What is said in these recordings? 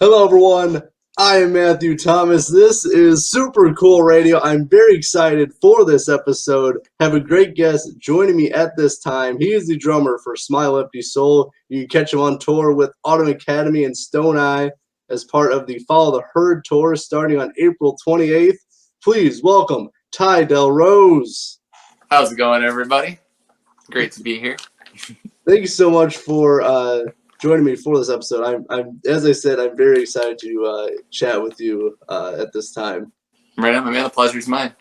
Hello, everyone. I am Matthew Thomas. This is Super Cool Radio. I'm very excited for this episode. Have a great guest joining me at this time. He is the drummer for Smile Empty Soul. You can catch him on tour with Autumn Academy and Stone Eye as part of the Follow the Herd tour starting on April 28th. Please welcome Ty Del Rose. How's it going, everybody? Great to be here. Thank you so much for joining me for this episode. I'm as I said, I'm very excited to chat with you at this time. Right on, man. The pleasure's mine.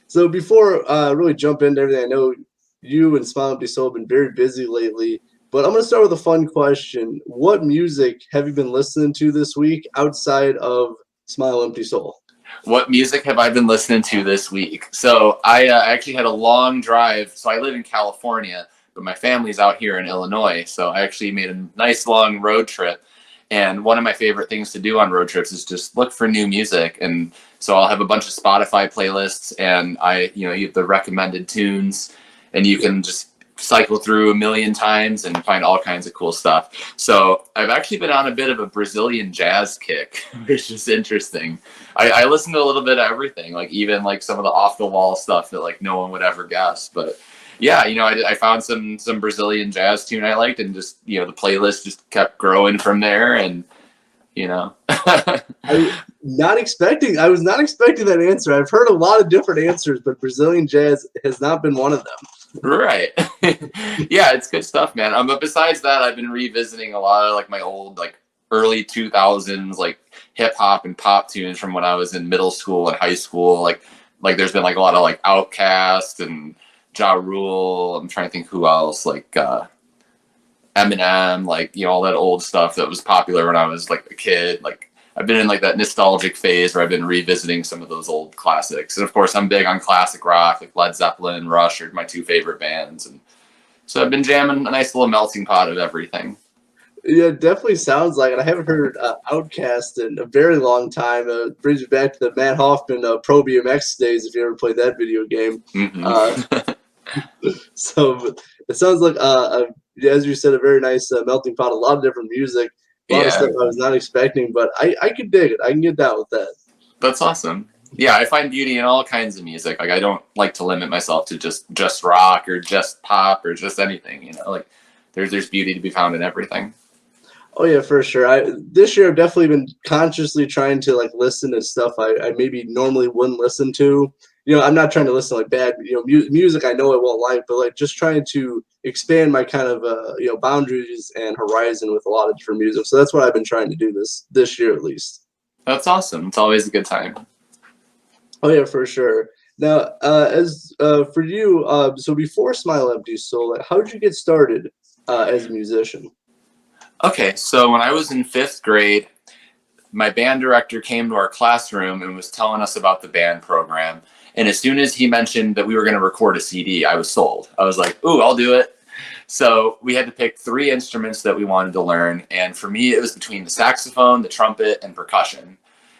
So before really jump into everything, I know you and Smile Empty Soul have been very busy lately, but I'm going to start with a fun question. What music have you been listening to this week outside of Smile Empty Soul? What music have I been listening to this week? So I actually had a long drive. So I live in California, but my family's out here in Illinois. So I actually made a nice long road trip. And one of my favorite things to do on road trips is just look for new music. And so I'll have a bunch of Spotify playlists and you have the recommended tunes and you can just cycle through a million times and find all kinds of cool stuff. So I've actually been on a bit of a Brazilian jazz kick, which is interesting. I listen to a little bit of everything, like even like some of the off the wall stuff that like no one would ever guess. But yeah, I found some Brazilian jazz tune I liked, and just the playlist just kept growing from there. And I was not expecting that answer. I've heard a lot of different answers, but Brazilian jazz has not been one of them. Right. Yeah, it's good stuff, man. But besides that, I've been revisiting a lot of like my old like early 2000s like hip hop and pop tunes from when I was in middle school and high school. Like there's been like a lot of like Outkast and Ja Rule. I'm trying to think who else, like Eminem, like all that old stuff that was popular when I was like a kid. Like I've been in like that nostalgic phase where I've been revisiting some of those old classics. And of course I'm big on classic rock, like Led Zeppelin, Rush are my two favorite bands. And so I've been jamming a nice little melting pot of everything. Yeah, it definitely sounds like it. I haven't heard Outkast in a very long time. It brings me back to the Matt Hoffman Pro BMX days, if you ever played that video game. Mm-hmm. So it sounds like, as you said, a very nice melting pot, a lot of different music, a lot of stuff I was not expecting, but I could dig it. I can get down with that. That's awesome. Yeah, I find beauty in all kinds of music. Like I don't like to limit myself to just rock or just pop or just anything, like there's beauty to be found in everything. Oh yeah, for sure. This year I've definitely been consciously trying to like listen to stuff I maybe normally wouldn't listen to. I'm not trying to listen to like bad, music I know I won't like, but like just trying to expand my kind of, boundaries and horizon with a lot of different music. So that's what I've been trying to do this year at least. That's awesome. It's always a good time. Oh yeah, for sure. Now, as for you, so before Smile Empty Soul, how did you get started as a musician? Okay, so when I was in 5th grade, my band director came to our classroom and was telling us about the band program. And as soon as he mentioned that we were going to record a CD, I was sold. I was like, ooh, I'll do it. So we had to pick 3 instruments that we wanted to learn. And for me, it was between the saxophone, the trumpet, and percussion.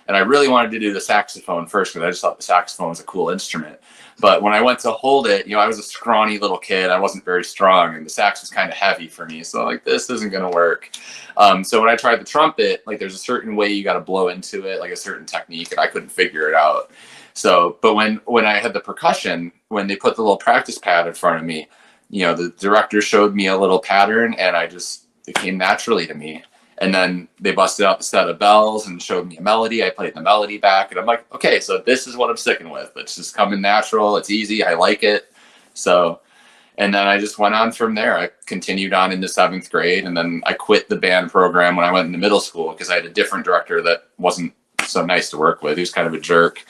And I really wanted to do the saxophone first because I just thought the saxophone was a cool instrument. But when I went to hold it, I was a scrawny little kid. I wasn't very strong, and the sax was kind of heavy for me. So like, this isn't going to work. So when I tried the trumpet, like there's a certain way you got to blow into it, like a certain technique, and I couldn't figure it out. So, but when I had the percussion, when they put the little practice pad in front of me, the director showed me a little pattern, and it came naturally to me. And then they busted out the set of bells and showed me a melody. I played the melody back, and I'm like, okay, so this is what I'm sticking with. It's just coming natural. It's easy. I like it. So, and then I just went on from there. I continued on into 7th grade, and then I quit the band program when I went into middle school because I had a different director that wasn't so nice to work with. He was kind of a jerk.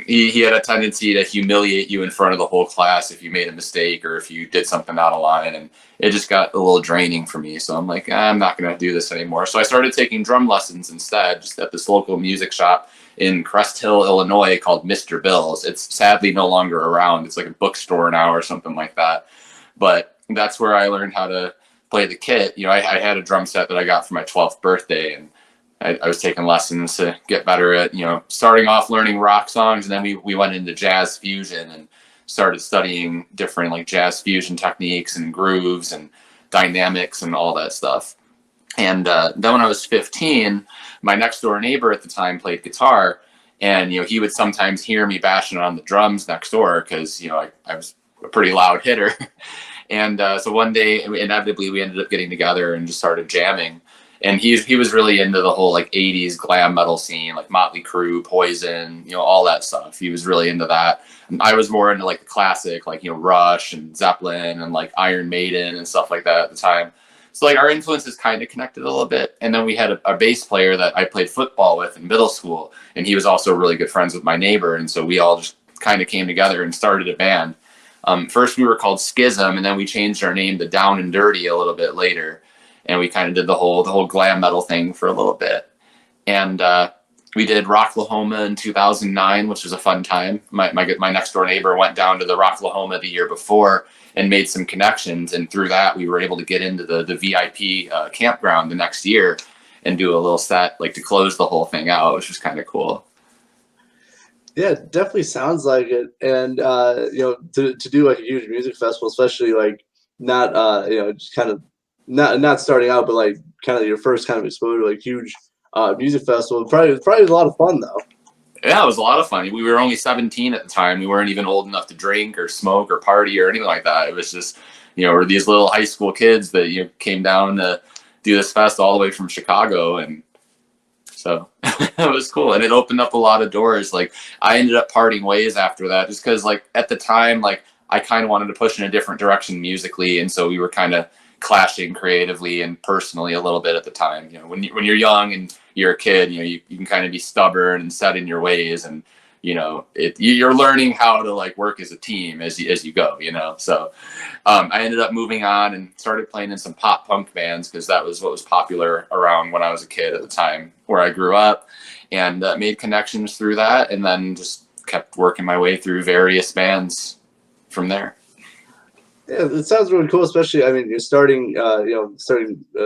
He had a tendency to humiliate you in front of the whole class if you made a mistake or if you did something out of line, and it just got a little draining for me. So I'm like, I'm not going to do this anymore. So I started taking drum lessons instead, just at this local music shop in Crest Hill, Illinois, called Mr. Bill's. It's sadly no longer around. It's like a bookstore now or something like that. But that's where I learned how to play the kit. I had a drum set that I got for my 12th birthday, and I was taking lessons to get better at, starting off learning rock songs. And then we went into jazz fusion and started studying different like jazz fusion techniques and grooves and dynamics and all that stuff. And then when I was 15, my next door neighbor at the time played guitar. And, he would sometimes hear me bashing on the drums next door because, I was a pretty loud hitter. And so one day, inevitably, we ended up getting together and just started jamming. And he was really into the whole like 80s glam metal scene, like Motley Crue, Poison, all that stuff. He was really into that. And I was more into like the classic, like, Rush and Zeppelin and like Iron Maiden and stuff like that at the time. So like our influences kind of connected a little bit. And then we had a bass player that I played football with in middle school. And he was also really good friends with my neighbor. And so we all just kind of came together and started a band. First we were called Schism, and then we changed our name to Down and Dirty a little bit later. And we kind of did the whole glam metal thing for a little bit. And we did Rocklahoma in 2009, which was a fun time. My next door neighbor went down to the Rocklahoma the year before and made some connections. And through that, we were able to get into the VIP campground the next year and do a little set like to close the whole thing out, which was kind of cool. Yeah, it definitely sounds like it. And to do like a huge music festival, especially like not just kind of not starting out, but like kind of your first kind of exposure to like huge music festival. Probably was a lot of fun though. Yeah, it was a lot of fun. We were only 17 at the time. We weren't even old enough to drink or smoke or party or anything like that. It was just, we're these little high school kids that came down to do this fest all the way from Chicago, and so it was cool. And it opened up a lot of doors. Like I ended up parting ways after that, just because like at the time, like I kind of wanted to push in a different direction musically, and so we were kind of clashing creatively and personally a little bit at the time. When you're young and you're a kid, you can kind of be stubborn and set in your ways, and you're learning how to like work as a team as you go. So I ended up moving on and started playing in some pop punk bands because that was what was popular around when I was a kid at the time where I grew up, and made connections through that, and then just kept working my way through various bands from there. Yeah, it sounds really cool. Especially, I mean, you're starting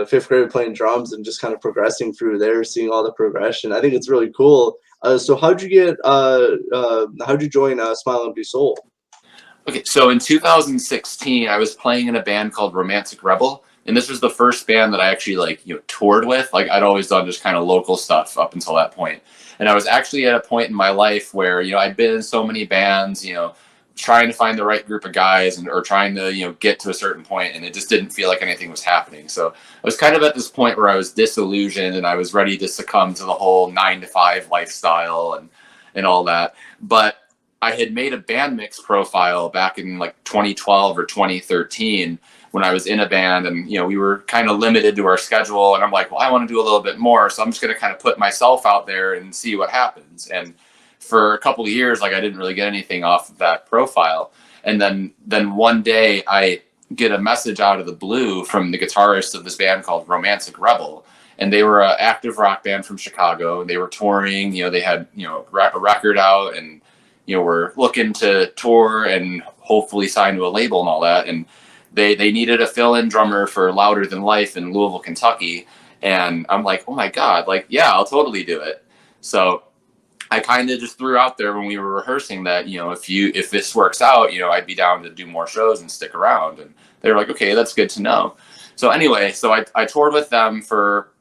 fifth grade playing drums and just kind of progressing through there, seeing all the progression. I think it's really cool. So how'd you join Smile Empty Soul? Okay, so in 2016, I was playing in a band called Romantic Rebel, and this was the first band that I actually toured with. Like I'd always done just kind of local stuff up until that point. And I was actually at a point in my life where I'd been in so many bands, trying to find the right group of guys or trying to get to a certain point, and it just didn't feel like anything was happening. So I was kind of at this point where I was disillusioned and I was ready to succumb to the whole 9-to-5 lifestyle and all that. But I had made a band mix profile back in like 2012 or 2013 when I was in a band, and we were kind of limited to our schedule, and I'm like, well, I want to do a little bit more, so I'm just going to kind of put myself out there and see what happens. And for a couple of years, like I didn't really get anything off of that profile. And then one day I get a message out of the blue from the guitarist of this band called Romantic Rebel. And they were an active rock band from Chicago. They were touring, they had, a record out, and, were looking to tour and hopefully sign to a label and all that. And they needed a fill-in drummer for Louder Than Life in Louisville, Kentucky. And I'm like, oh my God, like, yeah, I'll totally do it. So I kind of just threw out there when we were rehearsing that, if this works out, I'd be down to do more shows and stick around. And they were like, okay, that's good to know. So anyway, I toured with them for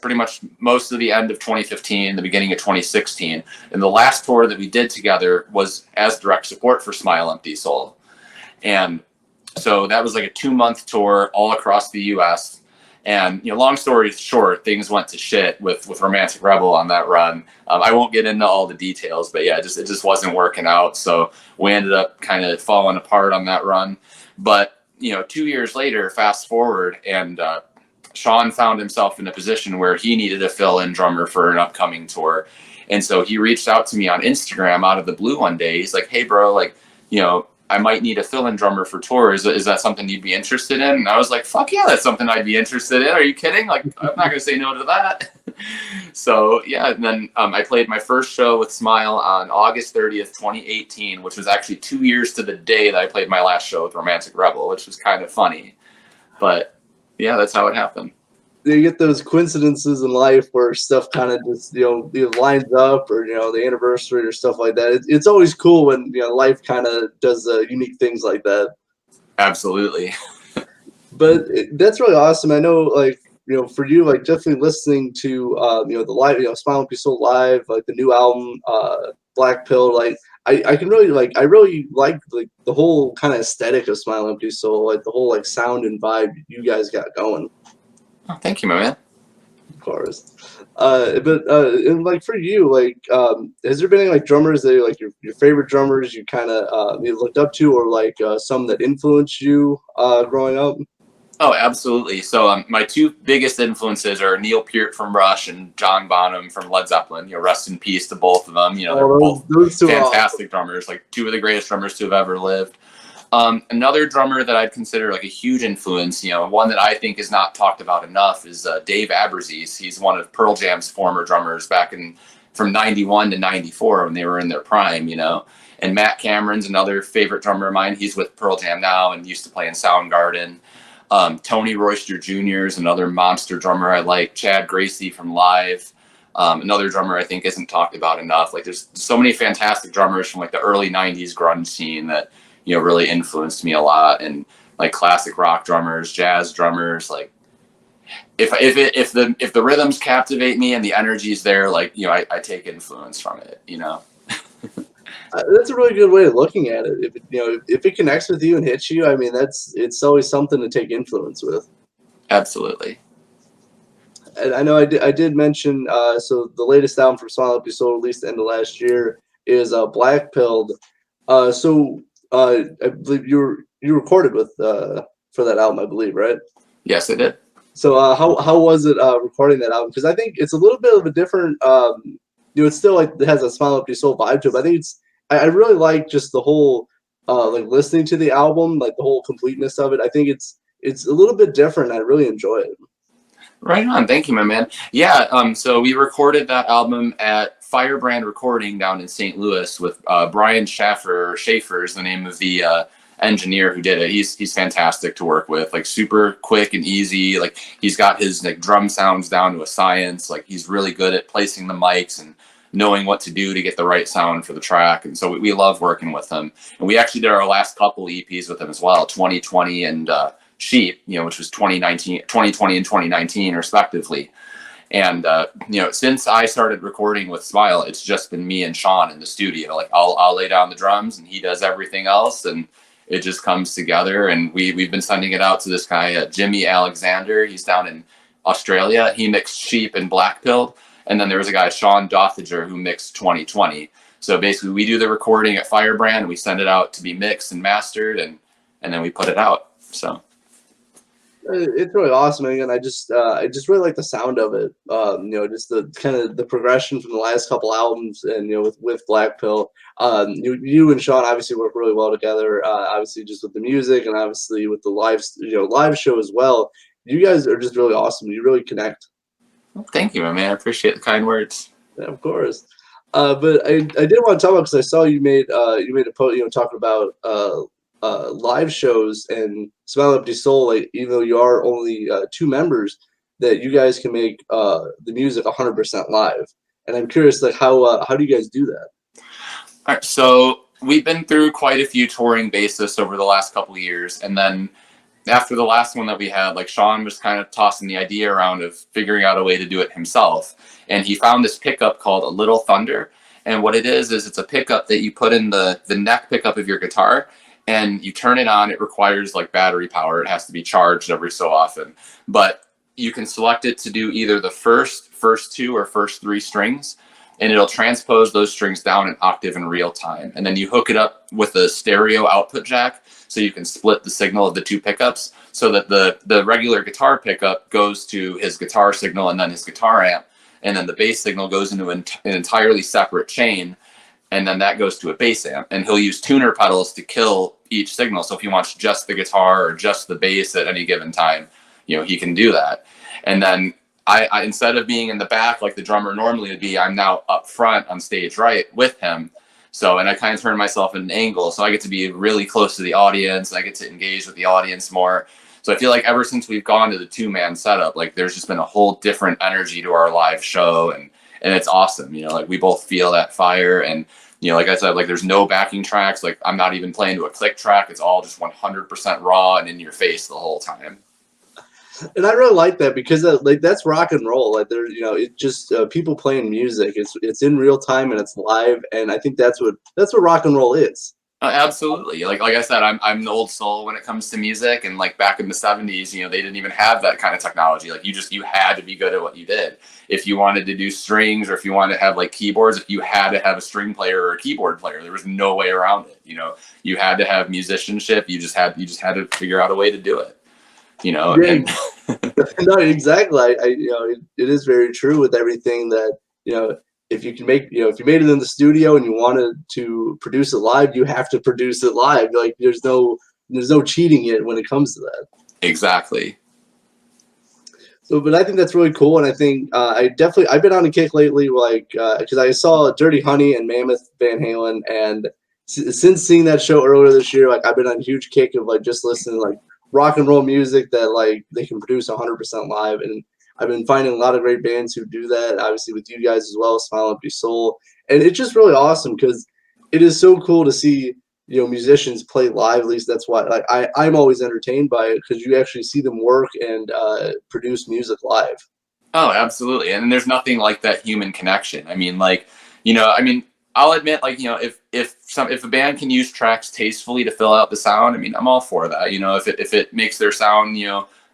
pretty much most of the end of 2015, the beginning of 2016. And the last tour that we did together was as direct support for Smile Empty Soul. And so that was like a 2-month tour all across the US. And long story short, things went to shit with Romantic Rebel on that run. I won't get into all the details, but yeah, it just wasn't working out. So we ended up kind of falling apart on that run. But 2 years later, fast forward, and Sean found himself in a position where he needed a fill-in drummer for an upcoming tour. And so he reached out to me on Instagram out of the blue one day. He's like, hey bro, like, I might need a fill-in drummer for tours. Is that something you'd be interested in? And I was like, fuck yeah, that's something I'd be interested in. Are you kidding? Like, I'm not going to say no to that. So yeah, and then I played my first show with Smile on August 30th, 2018, which was actually 2 years to the day that I played my last show with Romantic Rebel, which was kind of funny. But yeah, that's how it happened. You get those coincidences in life where stuff kind of just either lines up, or the anniversary or stuff like that. It's always cool when life kind of does unique things like that. Absolutely. But that's really awesome. I know, like, for you, like definitely listening to the live, Smile and Be Soul live, like the new album, Black Pill, like I can really I really like the whole kind of aesthetic of Smile Empty Soul, like the whole like sound and vibe you guys got going. Oh, thank you, my man. Of course. And like for you, has there been any like drummers that like your favorite drummers you kind of you looked up to, or like some that influenced you growing up? Oh, absolutely. So my two biggest influences are Neil Peart from Rush and John Bonham from Led Zeppelin. Rest in peace to both of them. They're both Those two are fantastic drummers, like two of the greatest drummers to have ever lived. Another drummer that I'd consider like a huge influence, one that I think is not talked about enough, is Dave Aberzies. He's one of Pearl Jam's former drummers back in from '91 to '94 when they were in their prime. And Matt Cameron's another favorite drummer of mine. He's with Pearl Jam now and used to play in Soundgarden. Tony Royster Jr. is another monster drummer I like. Chad Gracie from Live, another drummer I think isn't talked about enough. Like there's so many fantastic drummers from like the early '90s grunge scene that really influenced me a lot, and like classic rock drummers, jazz drummers. Like if the rhythms captivate me and the energy's there, like I take influence from it. That's a really good way of looking at it. If it connects with you and hits you, I mean, it's always something to take influence with. Absolutely. And I know I did mention so the latest album from Smile Up Your Soul, released the end of last year, is Black Pilled. I believe you recorded with for that album, I believe, right? Yes, I did. So how was it recording that album? Because I think it's a little bit of a different. It's still like it has a Smile Up Your Soul vibe to it. But I think I really like just the whole like listening to the album, like the whole completeness of it. I think it's a little bit different. I really enjoy it. Right on. Thank you, my man. Yeah. So we recorded that album at Firebrand Recording down in St. Louis with Brian Schaefer is the name of the engineer who did it. He's fantastic to work with, like super quick and easy. Like he's got his like drum sounds down to a science. Like he's really good at placing the mics and knowing what to do to get the right sound for the track. And so we love working with him. And we actually did our last couple EPs with him as well, 2020 and Sheep, which was 2020 and 2019 respectively. And since I started recording with Smile, it's just been me and Sean in the studio. Like I'll lay down the drums and he does everything else, and it just comes together. And we've been sending it out to this guy Jimmy Alexander. He's down in Australia. He mixed Sheep and Black Pilled. And then there was a guy, Sean Dothager, who mixed 2020. So basically we do the recording at Firebrand, we send it out to be mixed and mastered, and then we put it out. So it's really awesome, and I just really like the sound of it. Just the kind of the progression from the last couple albums, and with Black Pill. You and Sean obviously work really well together. Obviously, just with the music, and obviously with the live show as well. You guys are just really awesome. You really connect. Thank you, my man. I appreciate the kind words. Yeah, of course. But I did want to talk about, because I saw you made a post, talking about live shows and Smile Empty Soul. Like, even though you are only two members, that you guys can make the music 100% live. And I'm curious, like, how do you guys do that? All right, so we've been through quite a few touring bassists over the last couple of years, and then after the last one that we had, like Sean was kind of tossing the idea around of figuring out a way to do it himself. And he found this pickup called a Little Thunder. And what it is it's a pickup that you put in the neck pickup of your guitar, and you turn it on. It requires like battery power. It has to be charged every so often. But you can select it to do either the first two or first three strings, and it'll transpose those strings down an octave in real time. And then you hook it up with a stereo output jack, so you can split the signal of the two pickups, so that the regular guitar pickup goes to his guitar signal and then his guitar amp, and then the bass signal goes into an entirely separate chain, and then that goes to a bass amp. And he'll use tuner pedals to kill each signal. So if he wants just the guitar or just the bass at any given time, he can do that. And then I instead of being in the back like the drummer normally would be, I'm now up front on stage right with him. So, and I kind of turn myself at an angle, so I get to be really close to the audience. I get to engage with the audience more. So I feel like ever since we've gone to the 2-man setup, like there's just been a whole different energy to our live show, and it's awesome. Like we both feel that fire, and like I said, like there's no backing tracks. Like I'm not even playing to a click track. It's all just 100% raw and in your face the whole time. And I really like that because like that's rock and roll. Like there, it just people playing music. It's in real time and it's live, and I think that's what rock and roll is. Absolutely. Like I said, I'm an old soul when it comes to music, and like back in the 70s, they didn't even have that kind of technology. Like you had to be good at what you did. If you wanted to do strings, or if you wanted to have like keyboards, if you had to have a string player or a keyboard player, there was no way around it. You had to have musicianship. You just had to figure out a way to do it. Yeah, And no, exactly. It is very true with everything that if you can make if you made it in the studio and you wanted to produce it live, you have to produce it live. Like there's no cheating it when it comes to that. exactly. So, but I think that's really cool, and I think I've been on a kick lately, like because I saw Dirty Honey and Mammoth Van Halen, and since seeing that show earlier this year, like I've been on a huge kick of like just listening to like rock and roll music that like they can produce 100% live, and I've been finding a lot of great bands who do that. Obviously, with you guys as well, Smile Empty Soul, and it's just really awesome because it is so cool to see musicians play live. At least that's why like I'm always entertained by it because you actually see them work and produce music live. Oh, absolutely. And there's nothing like that human connection. I mean, like, I'll admit, like, if a band can use tracks tastefully to fill out the sound, I mean, I'm all for that. If it makes their sound,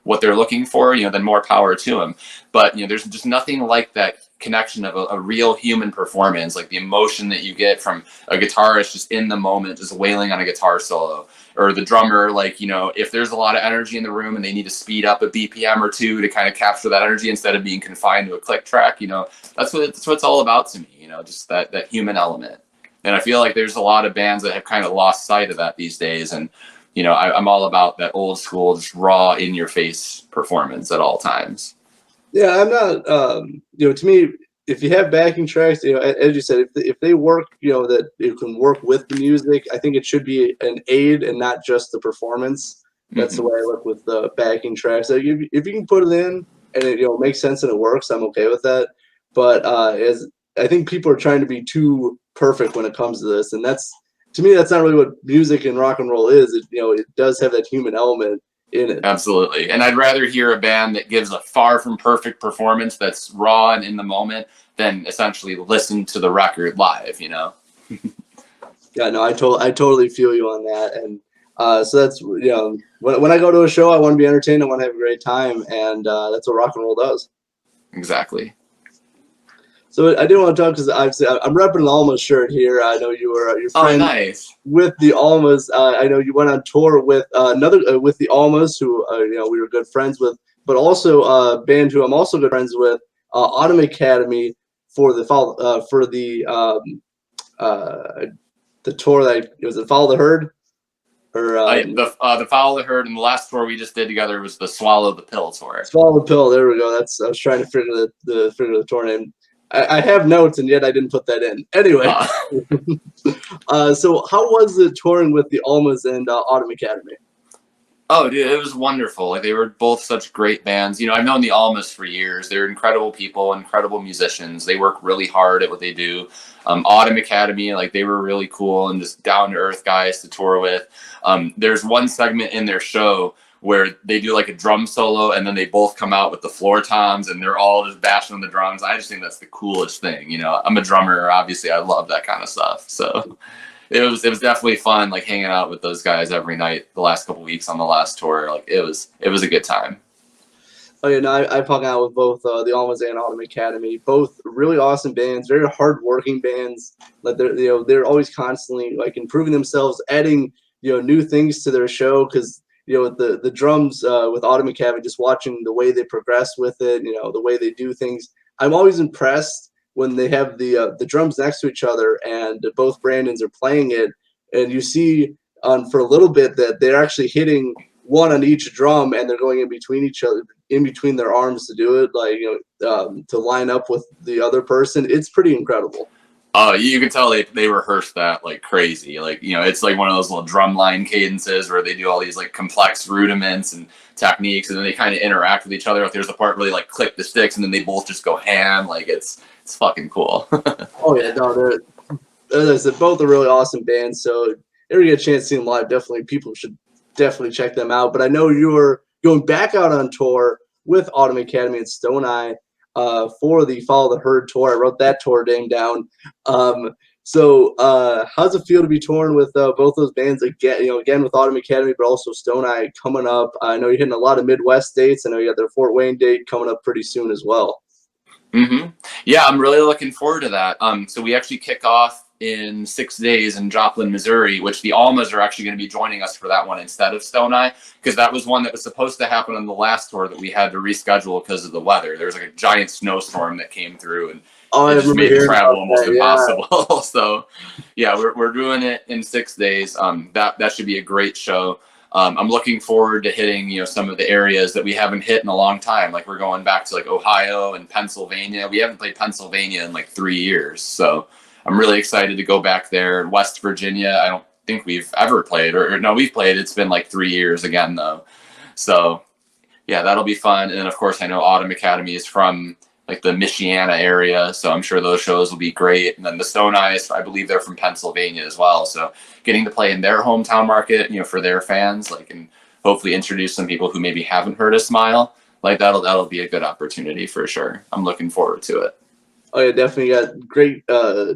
what they're looking for, then more power to them. But there's just nothing like that connection of a real human performance, like the emotion that you get from a guitarist just in the moment, just wailing on a guitar solo, or the drummer, like, if there's a lot of energy in the room and they need to speed up a BPM or two to kind of capture that energy instead of being confined to a click track, that's what it's all about to me, just that human element. And I feel like there's a lot of bands that have kind of lost sight of that these days. And, I'm all about that old school, just raw, in your face performance at all times. Yeah, I'm not. To me, if you have backing tracks, as you said, if they work, that it can work with the music, I think it should be an aid and not just the performance. That's the Mm-hmm. way I look with the backing tracks. Like if you can put it in and it makes sense and it works, I'm okay with that. But as I think people are trying to be too perfect when it comes to this, and that's to me that's not really what music and rock and roll is. It does have that human element in it. Absolutely. And I'd rather hear a band that gives a far from perfect performance that's raw and in the moment than essentially listen to the record live. Yeah, no, I totally feel you on that, and so that's when I go to a show, I want to be entertained, I want to have a great time, and that's what rock and roll does. Exactly. So I did want to talk because I'm repping an Almas shirt here. I know you were your Oh, friend nice. with the Almas. I know you went on tour with another with the Almas, who we were good friends with, but also a band who I'm also good friends with, Autumn Academy, for the the tour that was it Follow the Herd or The Follow the Herd, and the last tour we just did together was the Swallow the Pill tour. Swallow the Pill. There we go. I was trying to figure the tour name. I have notes and yet I didn't put that in. Anyway, Uh, so how was it touring with the Almas and Autumn Academy? Oh, dude, it was wonderful. Like, they were both such great bands. I've known the Almas for years. They're incredible people, incredible musicians. They work really hard at what they do. Autumn Academy, like, they were really cool and just down to earth guys to tour with. There's one segment in their show where they do like a drum solo and then they both come out with the floor toms and they're all just bashing on the drums. I just think that's the coolest thing. I'm a drummer. Obviously, I love that kind of stuff. So it was definitely fun, like hanging out with those guys every night the last couple weeks on the last tour. Like it was a good time. Oh yeah, no, I've hung out with both the Almas and Autumn Academy. Both really awesome bands, very hardworking bands. Like they're always constantly like improving themselves, adding new things to their show because the drums with Autumn Academy, just watching the way they progress with it, the way they do things. I'm always impressed when they have the drums next to each other and both Brandons are playing it, and you see for a little bit that they're actually hitting one on each drum and they're going in between each other, in between their arms to do it, like to line up with the other person. It's pretty incredible. Oh, you can tell they rehearsed that like crazy. Like, it's like one of those little drum line cadences where they do all these like complex rudiments and techniques, and then they kind of interact with each other. Like, there's a part where they like click the sticks and then they both just go ham. Like it's fucking cool. Oh yeah, no, they're as I said, both are really awesome bands. So if you get a chance to see them live, definitely people should definitely check them out. But I know you were going back out on tour with Autumn Academy and Stone Eye for the Follow the Herd tour. I wrote that tour name down. So how's it feel to be touring with both those bands again? Again with Autumn Academy, but also Stone Eye coming up. I know you're hitting a lot of Midwest dates. I know you got their Fort Wayne date coming up pretty soon as well. Mm-hmm. Yeah, I'm really looking forward to that. So we actually kick off in 6 days in Joplin, Missouri, which the Almas are actually going to be joining us for that one instead of Stone Eye, because that was one that was supposed to happen on the last tour that we had to reschedule because of the weather. There was like a giant snowstorm that came through, and it just made the travel almost impossible. So yeah, we're doing it in 6 days. That should be a great show. I'm looking forward to hitting, some of the areas that we haven't hit in a long time. Like we're going back to like Ohio and Pennsylvania. We haven't played Pennsylvania in like 3 years. So I'm really excited to go back there. West Virginia, I don't think we've ever played, or no, we've played. It's been like 3 years again though. So yeah, that'll be fun. And then of course I know Autumn Academy is from like the Michiana area, so I'm sure those shows will be great. And then the Stone Eyes, I believe they're from Pennsylvania as well. So getting to play in their hometown market, for their fans, like, and hopefully introduce some people who maybe haven't heard of Smile, like that'll be a good opportunity for sure. I'm looking forward to it. Oh yeah, definitely got great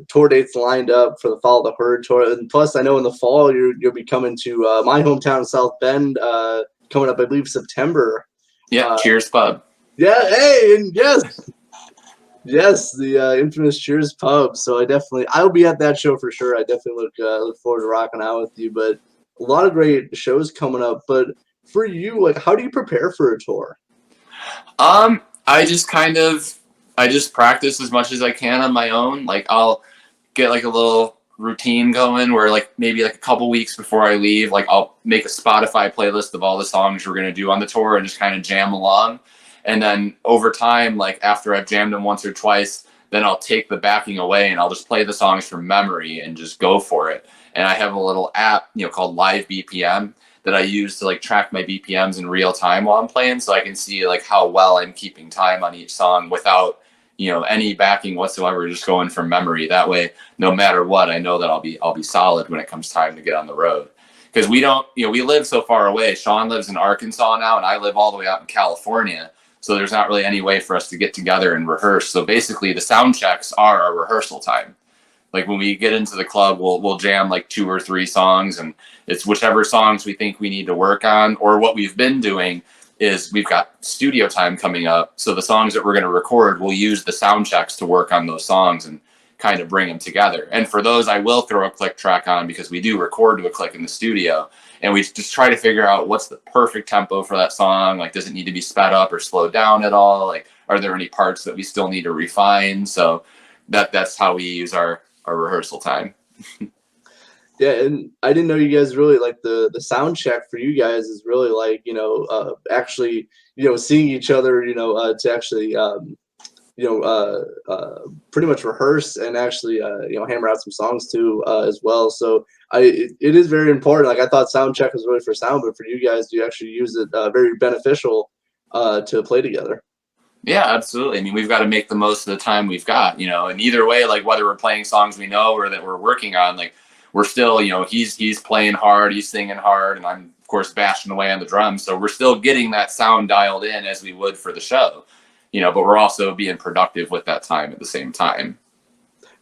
tour dates lined up for the Follow the Herd tour, and plus I know in the fall you'll be coming to my hometown, South Bend, coming up I believe September. Yeah, Cheers Pub. Yeah, hey, and yes, the infamous Cheers Pub. So I'll be at that show for sure. I definitely look forward to rocking out with you. But a lot of great shows coming up. But for you, like, how do you prepare for a tour? I just practice as much as I can on my own. Like I'll get like a little routine going where like maybe like a couple weeks before I leave, like I'll make a Spotify playlist of all the songs we're gonna do on the tour and just kind of jam along. And then over time, like after I've jammed them once or twice, then I'll take the backing away and I'll just play the songs from memory and just go for it. And I have a little app, called Live BPM that I use to like track my BPMs in real time while I'm playing, so I can see like how well I'm keeping time on each song without any backing whatsoever, just going from memory. That way, no matter what, I know that I'll be solid when it comes time to get on the road. Because we don't, we live so far away. Sean lives in Arkansas now, and I live all the way out in California. So there's not really any way for us to get together and rehearse. So basically, the sound checks are our rehearsal time. Like when we get into the club, we'll jam like 2 or 3 songs, and it's whichever songs we think we need to work on. Or what we've been doing is we've got studio time coming up. So the songs that we're going to record, we'll use the sound checks to work on those songs and kind of bring them together. And for those, I will throw a click track on because we do record to a click in the studio. And we just try to figure out what's the perfect tempo for that song. Like, does it need to be sped up or slowed down at all? Like, are there any parts that we still need to refine? So that's how we use our rehearsal time. Yeah, and I didn't know you guys really like the sound check for you guys is really like, actually, seeing each other, to actually, pretty much rehearse and actually, hammer out some songs too, as well. So it is very important. Like I thought sound check was really for sound, but for you guys, you actually use it very beneficial to play together. Yeah, absolutely. I mean, we've got to make the most of the time we've got, and either way, like whether we're playing songs we know or that we're working on, like we're still, he's playing hard, he's singing hard, and I'm of course bashing away on the drums. So we're still getting that sound dialed in as we would for the show, but we're also being productive with that time at the same time.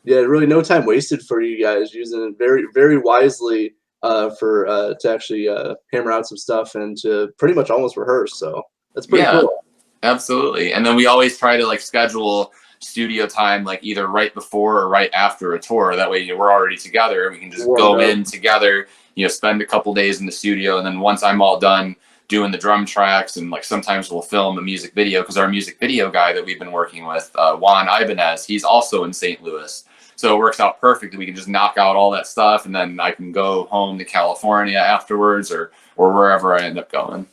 Yeah, really no time wasted for you guys, using it very, very wisely to actually hammer out some stuff and to pretty much almost rehearse. So that's pretty cool. Absolutely. And then we always try to like schedule studio time like either right before or right after a tour. That way, we're already together and we can just go in together, spend a couple days in the studio. And then once I'm all done doing the drum tracks, and like sometimes we'll film a music video, because our music video guy that we've been working with, Juan Ibanez, he's also in St. Louis. So it works out perfect that we can just knock out all that stuff, and then I can go home to California afterwards or wherever I end up going.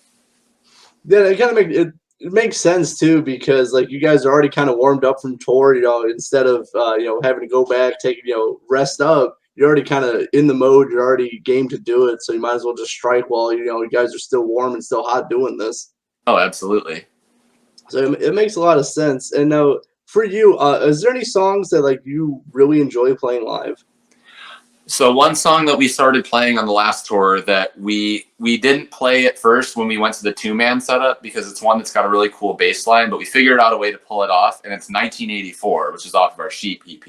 Yeah, it kind of makes sense too, because like you guys are already kind of warmed up from tour, instead of having to go back, take rest up, you're already kind of in the mode, you're already game to do it, so you might as well just strike while you guys are still warm and still hot doing this. Oh, absolutely. So it makes a lot of sense. And now for you, is there any songs that like you really enjoy playing live? So one song that we started playing on the last tour that we didn't play at first when we went to the 2-man setup because it's one that's got a really cool bass line, but we figured out a way to pull it off, and it's 1984, which is off of our Sheep EP.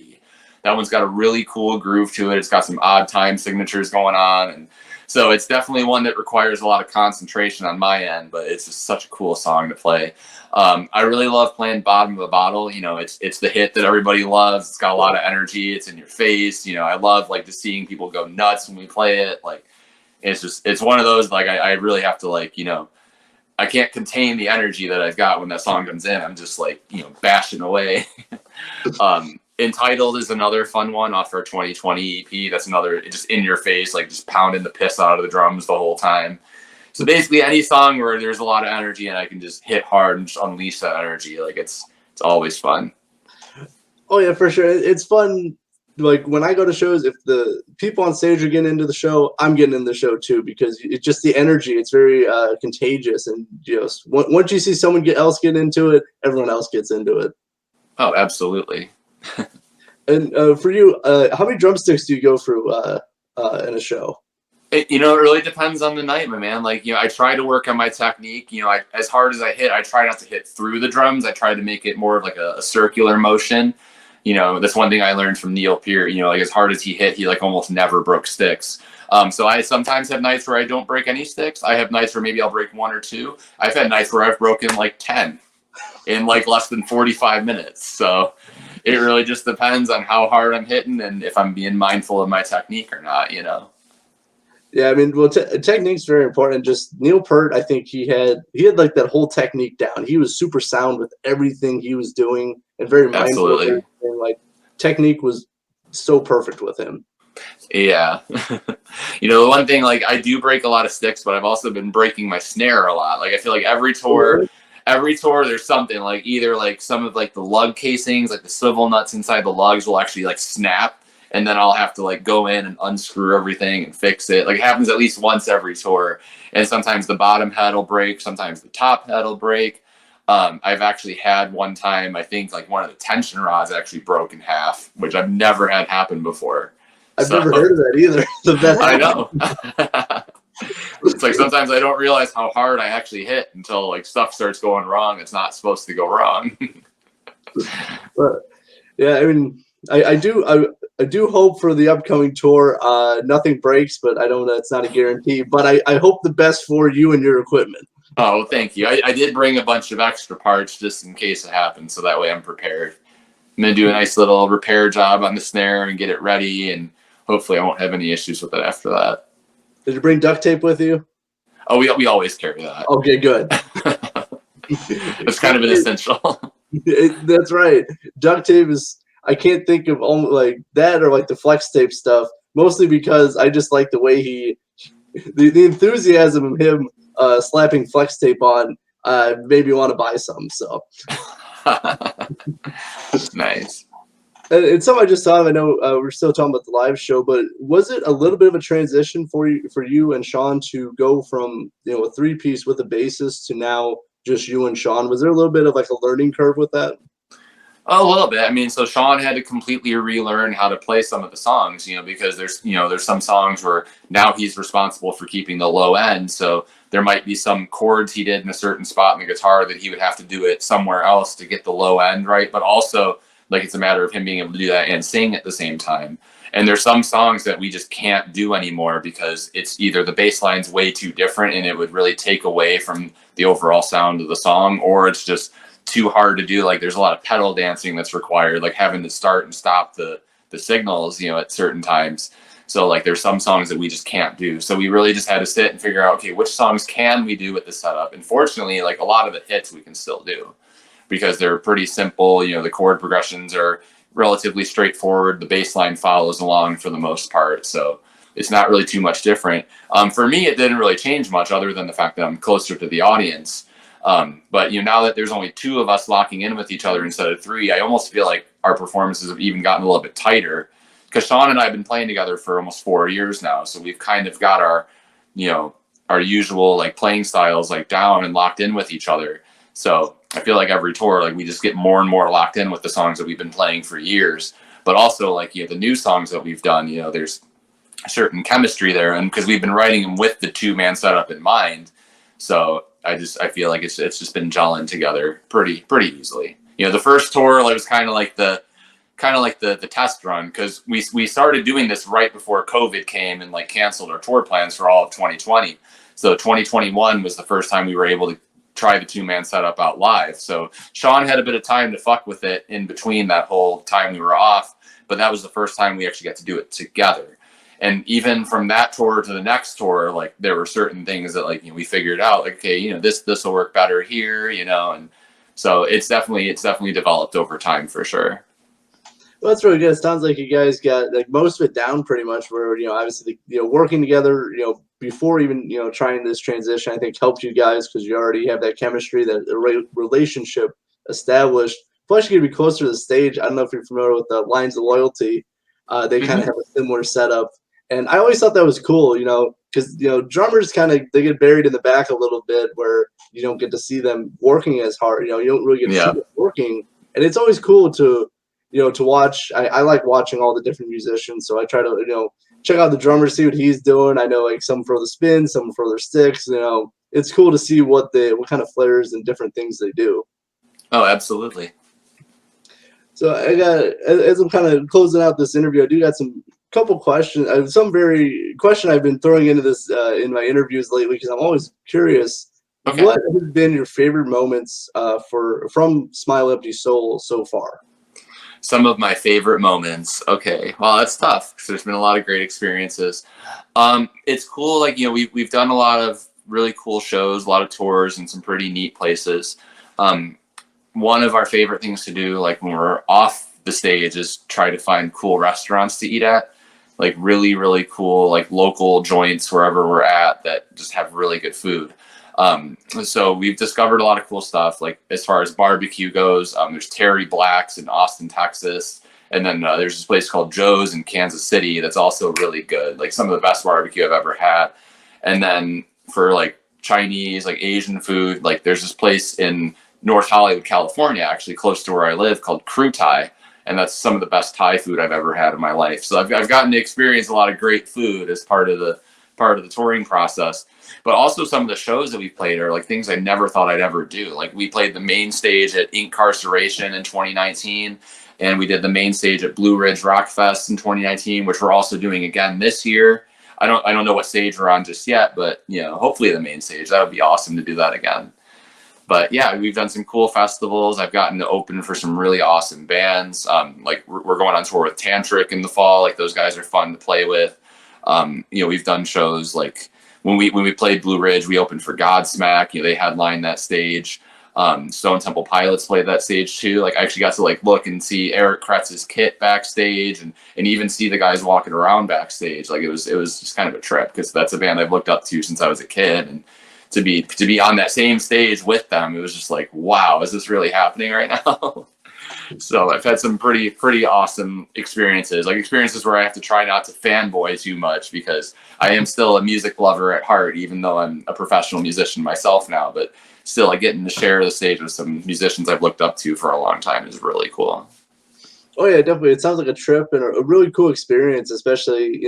That one's got a really cool groove to it. It's got some odd time signatures going on, and so it's definitely one that requires a lot of concentration on my end, but it's just such a cool song to play. I really love playing Bottom of the Bottle. You know, it's the hit that everybody loves. It's got a lot of energy. It's in your face. You know, I love like just seeing people go nuts when we play it. Like, it's one of those, like, I really have to, like, you know, I can't contain the energy that I've got when that song comes in. I'm just like, you know, bashing away. Entitled is another fun one off our 2020 EP. That's another just in your face, like just pounding the piss out of the drums the whole time. So basically any song where there's a lot of energy and I can just hit hard and just unleash that energy, like it's always fun. Oh yeah, for sure. It's fun. Like when I go to shows, if the people on stage are getting into the show, I'm getting in the show too, because it's just the energy. It's very contagious, and just once you see someone else get into it, everyone else gets into it. Oh, absolutely. And for you, how many drumsticks do you go through in a show? It really depends on the night, my man. Like, you know, I try to work on my technique. You know, as hard as I hit, I try not to hit through the drums. I try to make it more of like a circular motion. You know, that's one thing I learned from Neil Peart. You know, like as hard as he hit, he like almost never broke sticks. So I sometimes have nights where I don't break any sticks. I have nights where maybe I'll break 1 or 2. I've had nights where I've broken like 10 in like less than 45 minutes. So it really just depends on how hard I'm hitting and if I'm being mindful of my technique or not, you know. Yeah, I mean, well, technique's very important. Just Neil Peart, I think he had like that whole technique down. He was super sound with everything he was doing and very mindful of everything. Like technique was so perfect with him. Yeah. You know, the one thing, like I do break a lot of sticks, but I've also been breaking my snare a lot. Like I feel like every tour there's something, like either like some of like the lug casings, like the swivel nuts inside the lugs will actually like snap, and then I'll have to like go in and unscrew everything and fix it. Like it happens at least once every tour. And sometimes the bottom head will break, sometimes the top head will break. I've actually had one time, I think like one of the tension rods actually broke in half, which I've never had happen before. I've never heard of that either. I know. It's like sometimes I don't realize how hard I actually hit until like stuff starts going wrong. It's not supposed to go wrong. But yeah, I mean, I do hope for the upcoming tour, nothing breaks, but I don't know, it's not a guarantee. But I hope the best for you and your equipment. Oh, thank you. I did bring a bunch of extra parts just in case it happens, so that way I'm prepared. I'm going to do a nice little repair job on the snare and get it ready, and hopefully I won't have any issues with it after that. Did you bring duct tape with you? Oh, we always carry that. Okay, good. It's kind of an essential. That's right. Duct tape is, I can't think of like that or like the flex tape stuff, mostly because I just like the way the enthusiasm of him slapping flex tape on made me want to buy some. So nice. And something I just thought of, I know we're still talking about the live show, but was it a little bit of a transition for you and Sean to go from, you know, a 3-piece with a bassist to now just you and Sean? Was there a little bit of like a learning curve with that? A little bit. I mean, so Sean had to completely relearn how to play some of the songs, you know, because there's some songs where now he's responsible for keeping the low end. So there might be some chords he did in a certain spot in the guitar that he would have to do it somewhere else to get the low end right. But also, like, it's a matter of him being able to do that and sing at the same time. And there's some songs that we just can't do anymore because it's either the bass line's way too different and it would really take away from the overall sound of the song, or it's just too hard to do. Like there's a lot of pedal dancing that's required, like having to start and stop the signals, you know, at certain times. So like there's some songs that we just can't do. So we really just had to sit and figure out, okay, which songs can we do with the setup? And fortunately, like a lot of the hits we can still do because they're pretty simple. You know, the chord progressions are relatively straightforward. The bass line follows along for the most part. So it's not really too much different. For me, it didn't really change much other than the fact that I'm closer to the audience. But you know, now that there's only 2 of us locking in with each other instead of 3, I almost feel like our performances have even gotten a little bit tighter because Sean and I have been playing together for almost 4 years now. So we've kind of got our usual like playing styles like down and locked in with each other. So I feel like every tour, like we just get more and more locked in with the songs that we've been playing for years. But also like, you know, the new songs that we've done, you know, there's certain chemistry there, and because we've been writing them with the 2-man setup in mind, so I feel like it's just been gelling together pretty easily. The first tour, like, was kind of like the test run, because we started doing this right before COVID came and like canceled our tour plans for all of 2020. So 2021 was the first time we were able to try the 2-man setup out live. So Sean had a bit of time to fuck with it in between that whole time we were off, but that was the first time we actually got to do it together. And even from that tour to the next tour, like, there were certain things that, like, we figured out, like, okay, this will work better here, and so it's definitely developed over time for sure. Well, that's really good. It sounds like you guys got like most of it down pretty much. Where obviously working together, before even trying this transition, I think helped you guys because you already have that chemistry, that relationship established. Plus, you can be closer to the stage. I don't know if you're familiar with the Lines of Loyalty. They kind of have a similar setup. And I always thought that was cool, because, drummers they get buried in the back a little bit where you don't get to see them working as hard. You don't really get to see them working. And it's always cool to watch. I like watching all the different musicians. So I try to, check out the drummer, see what he's doing. I know, like, some for the spin, some for their sticks. It's cool to see what kind of flares and different things they do. Oh, absolutely. So as I'm kind of closing out this interview, I do got some couple questions. Question I've been throwing into this in my interviews lately because I'm always curious. Okay. What have been your favorite moments from Smile Empty Soul so far? Some of my favorite moments. Okay, well, that's tough because there's been a lot of great experiences. It's cool. Like, we've done a lot of really cool shows, a lot of tours, and some pretty neat places. One of our favorite things to do, like, when we're off the stage, is try to find cool restaurants to eat at, like really, really cool, like, local joints wherever we're at that just have really good food. So we've discovered a lot of cool stuff. Like, as far as barbecue goes, there's Terry Black's in Austin, Texas. And then there's this place called Joe's in Kansas City that's also really good. Like, some of the best barbecue I've ever had. And then for, like, Chinese, like, Asian food, like, there's this place in North Hollywood, California, actually close to where I live, called Crew Thai. And that's some of the best Thai food I've ever had in my life. So I've gotten to experience a lot of great food as part of the touring process. But also some of the shows that we played are like things I never thought I'd ever do. Like, we played the main stage at Incarceration in 2019, and we did the main stage at Blue Ridge Rock Fest in 2019, which we're also doing again this year. I don't know what stage we're on just yet, but hopefully the main stage. That would be awesome to do that again. But yeah, we've done some cool festivals. I've gotten to open for some really awesome bands. Like, we're going on tour with Tantric in the fall. Like, those guys are fun to play with. We've done shows like when we played Blue Ridge, we opened for Godsmack. They headlined that stage. Stone Temple Pilots played that stage too. Like, I actually got to like look and see Eric Kretz's kit backstage, and even see the guys walking around backstage. Like, it was just kind of a trip because that's a band I've looked up to since I was a kid, and to be on that same stage with them, it was just like, wow, is this really happening right now? So I've had some pretty awesome experiences, like experiences where I have to try not to fanboy too much because I am still a music lover at heart, even though I'm a professional musician myself now. But still, like, getting to share the stage with some musicians I've looked up to for a long time is really cool. Oh yeah, definitely. It sounds like a trip and a really cool experience, especially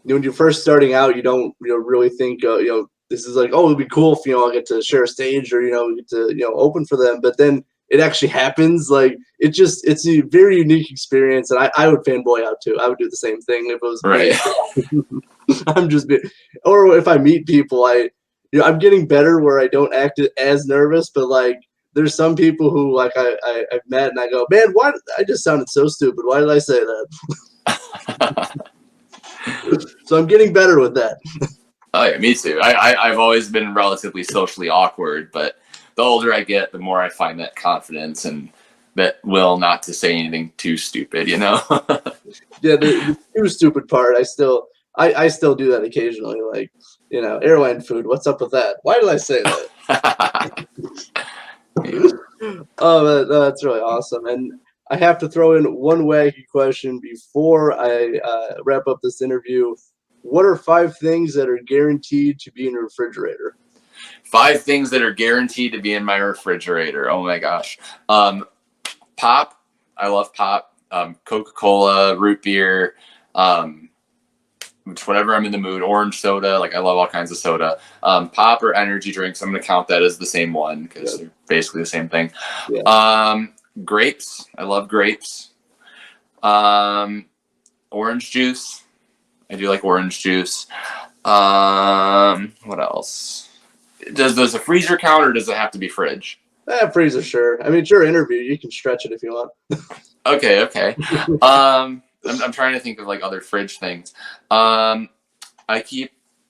when you're first starting out. You don't really think this is like, oh, it'd be cool if I get to share a stage or get to open for them. But then it actually happens. Like, it's a very unique experience, and I would fanboy out too. I would do the same thing if it was right. Or if I meet people, I'm getting better where I don't act as nervous, but like, there's some people who like I've met and I go, man, why I just sounded so stupid. Why did I say that? So I'm getting better with that. Oh yeah, me too. I've always been relatively socially awkward, but the older I get, the more I find that confidence and that will not to say anything too stupid, Yeah, the too stupid part, I still do that occasionally. Like, airline food, what's up with that? Why did I say that? Oh, that's really awesome. And I have to throw in one wacky question before I wrap up this interview. What are 5 things that are guaranteed to be in a refrigerator? 5 things that are guaranteed to be in my refrigerator. Oh my gosh. Pop. I love pop. Coca-Cola, root beer. which whatever I'm in the mood. Orange soda, like I love all kinds of soda. Pop or energy drinks, I'm going to count that as the same one because they're basically the same thing. Yeah. Grapes, I love grapes. Orange juice, I do like orange juice. What else? Does a freezer count, or does it have to be fridge? Freezer, sure. I mean, it's your interview. You can stretch it if you want. Okay. I'm trying to think of like other fridge things. I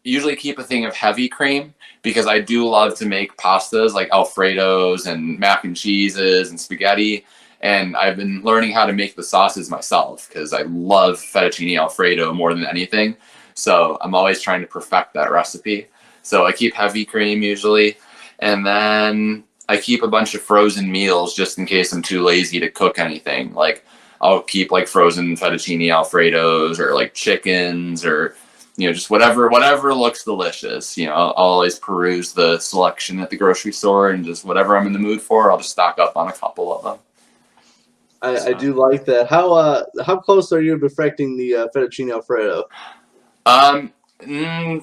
usually keep a thing of heavy cream because I do love to make pastas like Alfredos and mac and cheeses and spaghetti. And I've been learning how to make the sauces myself because I love fettuccine Alfredo more than anything. So I'm always trying to perfect that recipe. So I keep heavy cream usually. And then I keep a bunch of frozen meals just in case I'm too lazy to cook anything. Like I'll keep like frozen fettuccine Alfredos or like chickens or, just whatever looks delicious. I'll always peruse the selection at the grocery store and just whatever I'm in the mood for, I'll just stock up on a couple of them. I do like that. How close are you to perfecting the fettuccine Alfredo?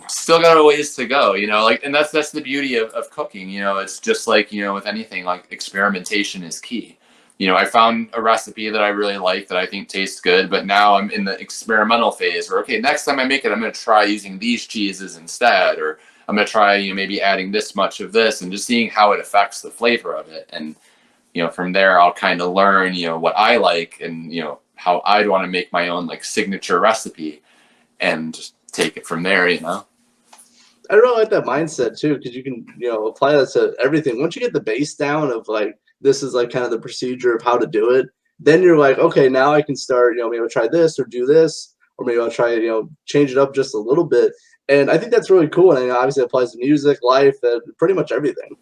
Still got a ways to go, and that's the beauty of cooking. It's just like, with anything, like experimentation is key. I found a recipe that I really like that I think tastes good, but now I'm in the experimental phase where, okay, next time I make it, I'm going to try using these cheeses instead, or I'm going to try, maybe adding this much of this and just seeing how it affects the flavor of it. And, from there, I'll kind of learn, what I like and, how I'd want to make my own like signature recipe and just take it from there. I really like that mindset too, because you can, apply that to everything. Once you get the base down of like, this is like kind of the procedure of how to do it, then you're like, okay, now I can start, maybe I'll try this or do this, or maybe I'll try, change it up just a little bit. And I think that's really cool. And obviously it applies to music, life, pretty much everything.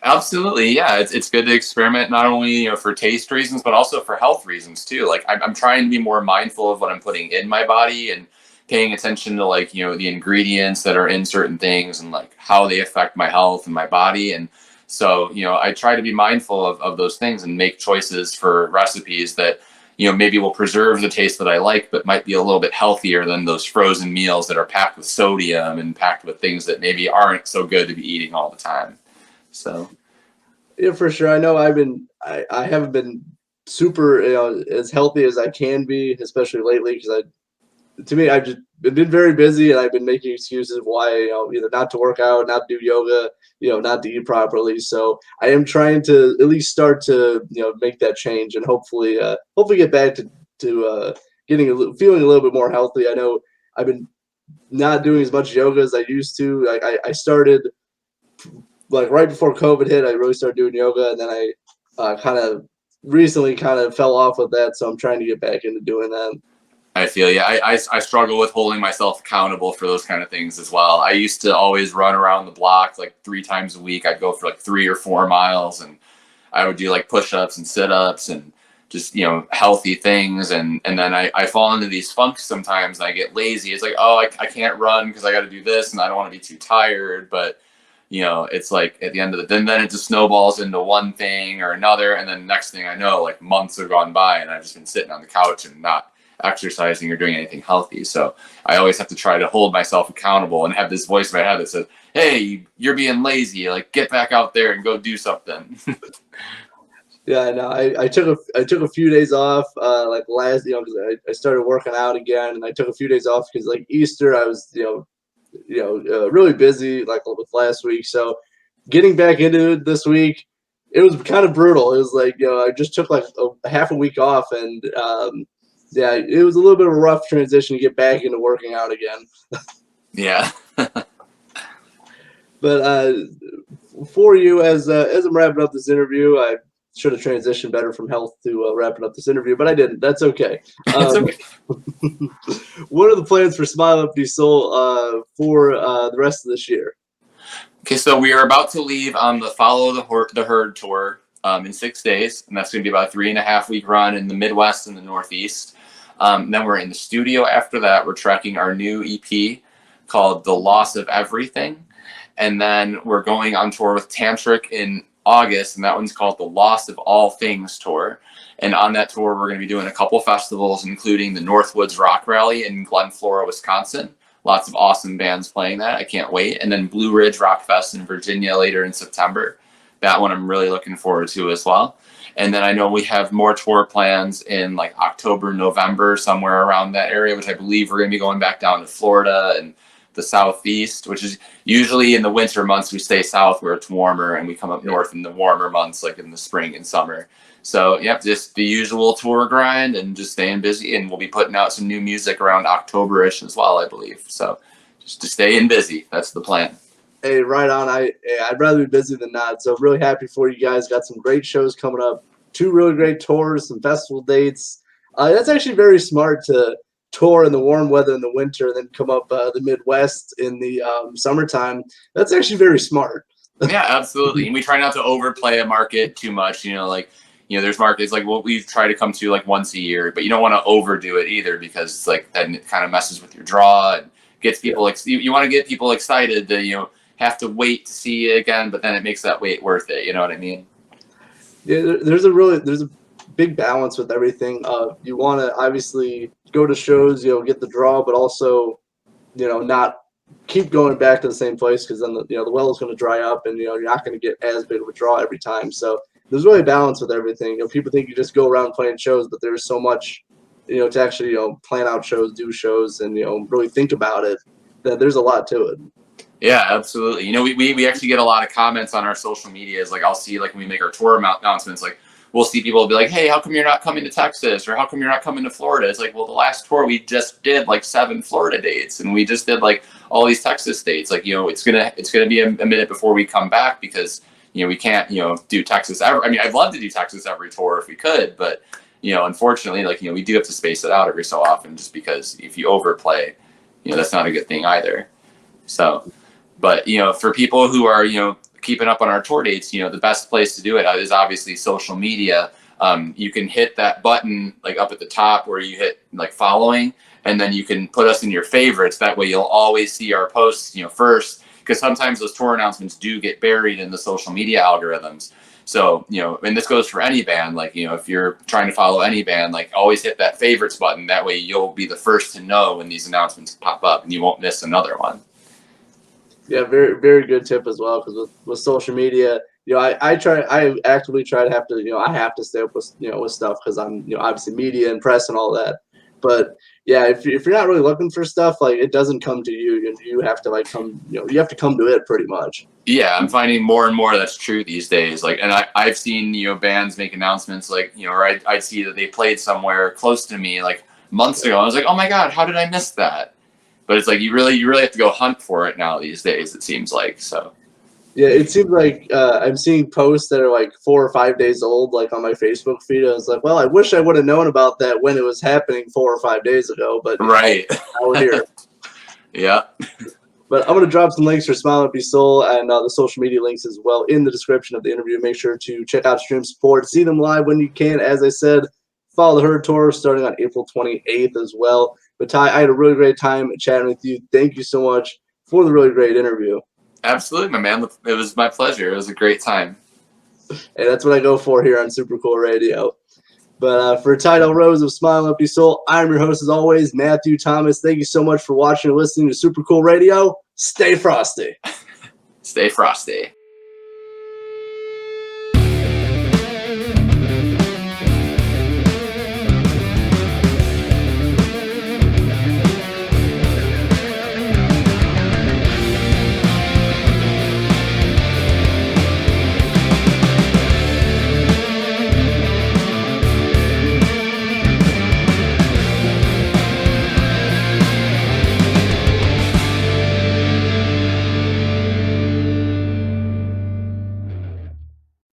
Absolutely. Yeah. It's good to experiment, not only, for taste reasons, but also for health reasons too. Like I'm trying to be more mindful of what I'm putting in my body and paying attention to like, the ingredients that are in certain things and like how they affect my health and my body. And so, I try to be mindful of those things and make choices for recipes that, maybe will preserve the taste that I like, but might be a little bit healthier than those frozen meals that are packed with sodium and packed with things that maybe aren't so good to be eating all the time. So, yeah, for sure. I know I haven't been super, as healthy as I can be, especially lately, because I've just been very busy and I've been making excuses why, either not to work out, not to do yoga, not to eat properly. So I am trying to at least start to, make that change and hopefully get back to feeling a little bit more healthy. I know I've been not doing as much yoga as I used to. I started like right before COVID hit. I really started doing yoga, and then I kind of recently kind of fell off with that. So I'm trying to get back into doing that. I feel I struggle with holding myself accountable for those kind of things as well. I used to always run around the block like 3 times a week. I'd go for like 3 or 4 miles, and I would do like push-ups and sit-ups and just, healthy things. And then I fall into these funks sometimes and I get lazy. It's like, oh, I can't run because I got to do this and I don't want to be too tired. But, it's like at the end of the then it just snowballs into one thing or another. And then next thing I know, like months have gone by and I've just been sitting on the couch and not exercising or doing anything healthy. So I always have to try to hold myself accountable and have this voice in my head that says, hey, you're being lazy, like get back out there and go do something. Yeah, I know. I took a few days off, like last, because I started working out again, and I took a few days off because like Easter, I was, really busy like with last week. So getting back into it this week, it was kind of brutal. It was like, I just took like a half a week off, and yeah, it was a little bit of a rough transition to get back into working out again. Yeah. But for you, as I'm wrapping up this interview, I should have transitioned better from health to wrapping up this interview, but I didn't. That's okay. It's okay. What are the plans for Smile Empty Soul for the rest of this year? Okay, so we are about to leave on the Follow the Herd tour in 6 days, and that's going to be about a 3.5-week run in the Midwest and the Northeast. Then we're in the studio after that. We're tracking our new EP called The Loss of Everything. And then we're going on tour with Tantric in August, and that one's called The Loss of All Things Tour. And on that tour, we're going to be doing a couple festivals, including the Northwoods Rock Rally in Glen Flora, Wisconsin, Lots of awesome bands playing that. I can't wait. And then Blue Ridge Rock Fest in Virginia later in September. That one I'm really looking forward to as well. And then I know we have more tour plans in like October, November, somewhere around that area, which I believe we're going to be going back down to Florida and the Southeast, which is usually in the winter months we stay south where it's warmer, and we come up north in the warmer months like in the spring and summer. So yeah, just the usual tour grind and just staying busy, and we'll be putting out some new music around October-ish as well, I believe. So just to stay in busy, that's the plan. Hey, right on. I'd rather be busy than not. So really happy for you guys. Got some great shows coming up. 2 really great tours, some festival dates. That's actually very smart to tour in the warm weather in the winter and then come up the Midwest in the summertime. That's actually very smart. Yeah, absolutely. And we try not to overplay a market too much. There's markets like what we've tried to come to like once a year, but you don't want to overdo it either, because it's like then it kind of messes with your draw and gets people. You want to get people excited to have to wait to see it again, but then it makes that wait worth it. You know what I mean? Yeah, there's a big balance with everything. You want to obviously go to shows, get the draw, but also, not keep going back to the same place, because then the well is going to dry up, and you're not going to get as big of a draw every time. So there's really a balance with everything. People think you just go around playing shows, but there's so much, to actually plan out shows, do shows, and really think about it. That there's a lot to it. Yeah, absolutely. We actually get a lot of comments on our social medias. Like I'll see like when we make our tour announcements, like we'll see people be like, "Hey, how come you're not coming to Texas?" or "How come you're not coming to Florida?" It's like, well, the last tour we just did like 7 Florida dates, and we just did like all these Texas dates. Like it's gonna be a minute before we come back, because we can't do Texas ever. I mean, I'd love to do Texas every tour if we could, but unfortunately, like we do have to space it out every so often, just because if you overplay, that's not a good thing either. So, but for people who are keeping up on our tour dates, the best place to do it is obviously social media. You can hit that button like up at the top where you hit like following, and then you can put us in your favorites. That way you'll always see our posts, first, because sometimes those tour announcements do get buried in the social media algorithms. So, and this goes for any band, like, if you're trying to follow any band, like always hit that favorites button. That way you'll be the first to know when these announcements pop up, and you won't miss another one. Yeah, very, very good tip as well, because with social media, I actively try to have to, I have to stay up with, with stuff, because I'm, obviously media and press and all that. But yeah, if you're not really looking for stuff, like it doesn't come to you, and you have to like come, you have to come to it pretty much. Yeah, I'm finding more and more that's true these days. Like, and I've seen, bands make announcements like, or I'd see that they played somewhere close to me like months ago. I was like, oh my God, how did I miss that? But it's like you really have to go hunt for it now these days, it seems like. So yeah, it seems like I'm seeing posts that are like 4 or 5 days old, like on my Facebook feed. I was like, well, I wish I would have known about that when it was happening 4 or 5 days ago. But right, now we're here. Yeah. But I'm going to drop some links for Smile Empty Soul and the social media links as well in the description of the interview. Make sure to check out Stream Support. See them live when you can. As I said, follow the Herd Tour starting on April 28th as well. But Ty, I had a really great time chatting with you. Thank you so much for the really great interview. Absolutely, my man. It was my pleasure. It was a great time. And that's what I go for here on Super Cool Radio. But for Tidal Rose of Smile Empty Soul, I'm your host as always, Matthew Thomas. Thank you so much for watching and listening to Super Cool Radio. Stay frosty. Stay frosty.